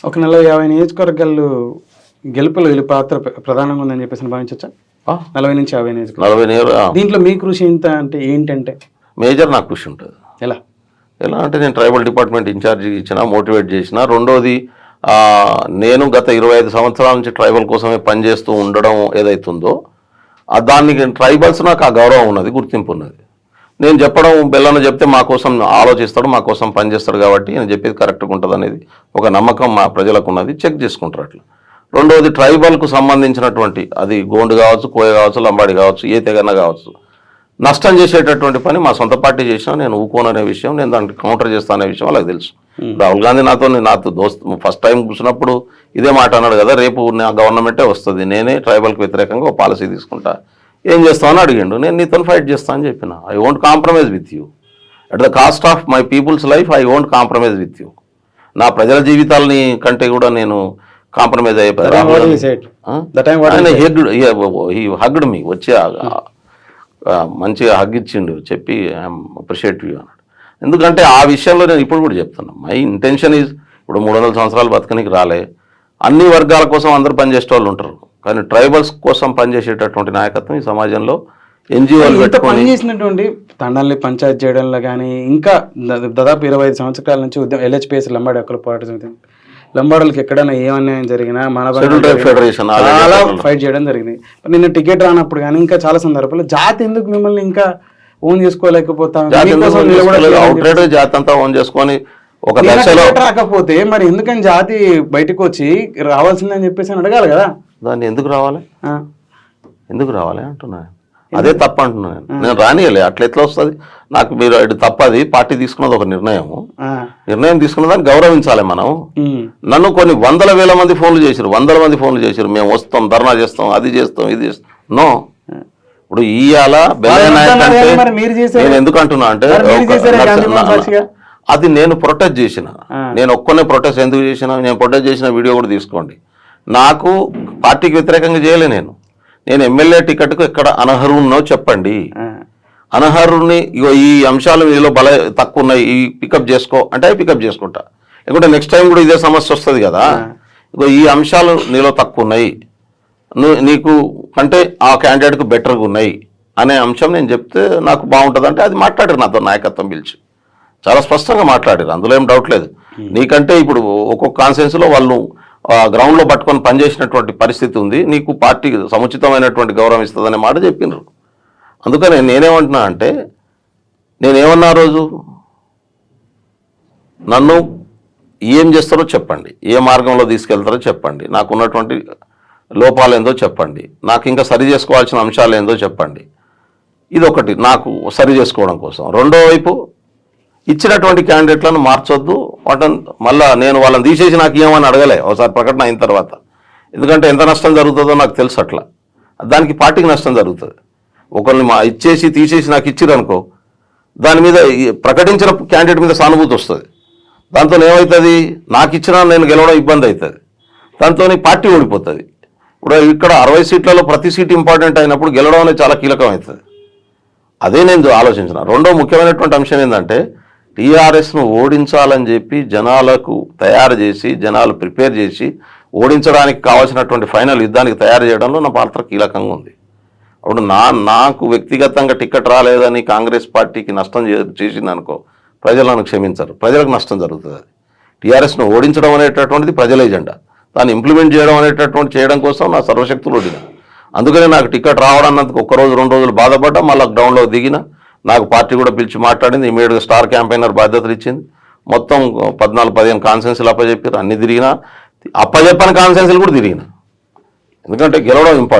ఒక 40-50 నియోజకవర్గాలు గెలుపులో వీళ్ళ పాత్ర ప్రధానంగా ఉందని చెప్పేసి భావించవచ్చా? 40 నుంచి 50 నియోజకవర్గాలు. దీంట్లో మీ కృషి ఇంత అంటే ఏంటంటే మేజర్ నాకు కృషి ఉంటుంది. ఎలా అంటే నేను ట్రైబల్ డిపార్ట్మెంట్ ఇన్ఛార్జి ఇచ్చిన, మోటివేట్ చేసిన. రెండోది నేను గత 25 సంవత్సరాల నుంచి ట్రైబల్ కోసమే పనిచేస్తూ ఉండడం ఏదైతుందో దానికి ట్రైబల్స్ నాకు ఆ గౌరవం ఉన్నది, గుర్తింపు ఉన్నది. నేను చెప్పడం బెల్లన్న చెప్తే మా కోసం ఆలోచిస్తాడు, మా కోసం పనిచేస్తాడు కాబట్టి నేను చెప్పేది కరెక్ట్గా ఉంటుంది అనేది ఒక నమ్మకం మా ప్రజలకు ఉన్నది. చెక్ చేసుకుంటారు అట్లా. రెండవది ట్రైబల్కు సంబంధించినటువంటి అది గోండు కావచ్చు, కోయ కావచ్చు, లంబాడి కావచ్చు, ఏ తెగన కావచ్చు, నష్టం చేసేటటువంటి పని మా సొంత పార్టీ చేసినా నేను ఊకోననే విషయం, నేను దానికి కౌంటర్ చేస్తానే విషయం వాళ్ళకి తెలుసు. రాహుల్ గాంధీ నాతో దోస్తు ఫస్ట్ టైం కూర్చున్నప్పుడు ఇదే మాట అన్నాడు కదా, రేపు నా గవర్నమెంటే వస్తుంది, నేనే ట్రైబల్కి వ్యతిరేకంగా ఒక పాలసీ తీసుకుంటా, ఏం చేస్తామని అడిగిండు. నేను నీతో ఫైట్ చేస్తా అని చెప్పిన. I won't compromise with you at the cost of my people's life. I won't compromise with you. నా ప్రజల జీవితాలని కంటే కూడా నేను కాంప్రమైజ్ అయిపోయాను. హగ్డ్ మీ వచ్చి మంచిగా హగ్ ఇచ్చిండు, చెప్పి ఐఎమ్ అప్రిషియేట్ యూ అన్నాడు. ఎందుకంటే ఆ విషయంలో నేను ఇప్పుడు కూడా చెప్తున్నా, మై ఇంటెన్షన్ ఈజ్, ఇప్పుడు 300 సంవత్సరాలు బతకనికి రాలే, అన్ని వర్గాల కోసం అందరూ పనిచేసే వాళ్ళు ఉంటారు, కానీ ట్రైబల్స్ కోసం పనిచేసేటటువంటి నాయకత్వం ఈ సమాజంలో ఎన్జిఓలు పనిచేసినటువంటి తండాల్ని పంచాయతీ చేయడంలో కానీ, ఇంకా దాదాపు 25 సంవత్సరాల నుంచి LHPS లంబాడి హక్కుల పోరాటం, లంబాడులకు ఎక్కడైనా ఏమన్యాయం జరిగినా మన ఫెడరేషన్ చాలా ఫైట్ చేయడం జరిగింది. నిన్న టికెట్ రానప్పుడు కానీ ఇంకా చాలా సందర్భాల్లో జాతి ఎందుకు మిమ్మల్ని ఇంకా ఓన్ చేసుకోలేకపోతాం, జాతి అంతా ఓన్ చేసుకొని ఒక దశలో రాకపోతే మరి ఎందుకని జాతి బయటకు వచ్చి రావాల్సిందని చెప్పేసి అని అడగాలి కదా. దాన్ని ఎందుకు రావాలి అంటున్నా. అదే తప్ప అంటున్నాను నేను రానియలే. అట్లా ఎట్లా వస్తుంది నాకు? మీరు ఇటు తప్పది, పార్టీ తీసుకున్నది ఒక నిర్ణయం తీసుకున్న దాన్ని గౌరవించాలి మనం. నన్ను కొన్ని 100,000 మంది ఫోన్లు చేశారు, మేము వస్తాం, ధర్నా చేస్తాం, అది చేస్తాం, ఇది చేస్తాం. నో, ఇప్పుడు ఇవాళ నేను ఎందుకు అంటున్నా అంటే అది నేను ప్రొటెస్ట్ చేసిన, నేను ఒక్కనే ప్రొటెస్ట్ ఎందుకు చేసిన, నేను ప్రొటెస్ట్ చేసిన వీడియో కూడా తీసుకోండి. నాకు పార్టీకి వ్యతిరేకంగా చేయలే. నేను ఎమ్మెల్యే టికెట్కు ఎక్కడ అనర్హున్నో చెప్పండి, అనర్హుని ఈ అంశాలు మీలో తక్కువ ఉన్నాయి, ఈ పికప్ చేసుకో అంటే పికప్ చేసుకుంటా. ఎందుకంటే నెక్స్ట్ టైం కూడా ఇదే సమస్య వస్తుంది కదా, ఈ అంశాలు నీలో తక్కువ ఉన్నాయి, నీకు అంటే ఆ క్యాండిడేట్కు బెటర్గా ఉన్నాయి అనే అంశం నేను చెప్తే నాకు బాగుంటుంది అంటే అది మాట్లాడారు నాతో, నాయకత్వం పిలిచి చాలా స్పష్టంగా మాట్లాడారు, అందులో ఏం డౌట్ లేదు. నీకంటే ఇప్పుడు ఒక్కొక్క కాన్సెన్స్లో వాళ్ళు గ్రౌండ్లో పట్టుకొని పనిచేసినటువంటి పరిస్థితి ఉంది, నీకు పార్టీ సముచితమైనటువంటి గౌరవం ఇస్తుందనే మాట చెప్పినారు. అందుకని నేనేమంటున్నా అంటే, నేనేమన్నా రోజు నన్ను ఏం చేస్తారో చెప్పండి, ఏ మార్గంలో తీసుకెళ్తారో చెప్పండి, నాకున్నటువంటి లోపాలు ఏందో చెప్పండి, నాకు ఇంకా సరి చేసుకోవాల్సిన అంశాలు ఏందో చెప్పండి. ఇదొకటి నాకు సరి చేసుకోవడం కోసం. రెండో వైపు ఇచ్చినటువంటి క్యాండిడేట్లను మార్చొద్దు, వాటిని మళ్ళీ నేను వాళ్ళని తీసేసి నాకు ఏమని అడగలే ఒకసారి ప్రకటన అయిన తర్వాత. ఎందుకంటే ఎంత నష్టం జరుగుతుందో నాకు తెలుసు. అట్లా దానికి పార్టీకి నష్టం జరుగుతుంది. ఒకరిని ఇచ్చేసి తీసేసి నాకు ఇచ్చిరనుకో, దాని మీద ప్రకటించిన క్యాండిడేట్ మీద సానుభూతి వస్తుంది. దాంతో ఏమవుతుంది, నాకు ఇచ్చినా నేను గెలవడం ఇబ్బంది అవుతుంది, దాంతో పార్టీ ఓడిపోతుంది. ఇప్పుడు ఇక్కడ 60 సీట్లలో ప్రతి సీట్ ఇంపార్టెంట్ అయినప్పుడు గెలవడం అనేది చాలా కీలకం అవుతుంది. అదే నేను ఆలోచించిన. రెండో ముఖ్యమైనటువంటి అంశం ఏంటంటే, టీఆర్ఎస్ను ఓడించాలని చెప్పి జనాలకు తయారు చేసి, జనాలు ప్రిపేర్ చేసి ఓడించడానికి కావాల్సినటువంటి ఫైనల్ యుద్ధానికి తయారు చేయడంలో నా పాత్ర కీలకంగా ఉంది. అప్పుడు నాకు వ్యక్తిగతంగా టికెట్ రాలేదని కాంగ్రెస్ పార్టీకి నష్టం చేసిందనుకో, ప్రజలను క్షమించరు, ప్రజలకు నష్టం జరుగుతుంది. అది టీఆర్ఎస్ను ఓడించడం అనేటటువంటిది ప్రజల ఎజెండా, దాన్ని ఇంప్లిమెంట్ చేయడం కోసం నా సర్వశక్తులు ఒడిన. అందుకనే నాకు టికెట్ రావడానికి 1 రోజు 2 రోజులు బాధపడ్డా, మళ్ళీ గ్రౌండ్లో దిగిన. నాకు పార్టీ కూడా పిలిచి మాట్లాడింది, ఇమీడియట్గా స్టార్ క్యాంపెయినర్ బాధ్యతలు ఇచ్చింది. మొత్తం 14-15 కాన్ఫరెన్స్లు అప్పచెప్పారు, అన్ని తిరిగినా, అప్పచెప్పని కాన్ఫరెన్స్లు కూడా తిరిగిన. ఎందుకంటే గెలవడం ఇంపార్టెంట్.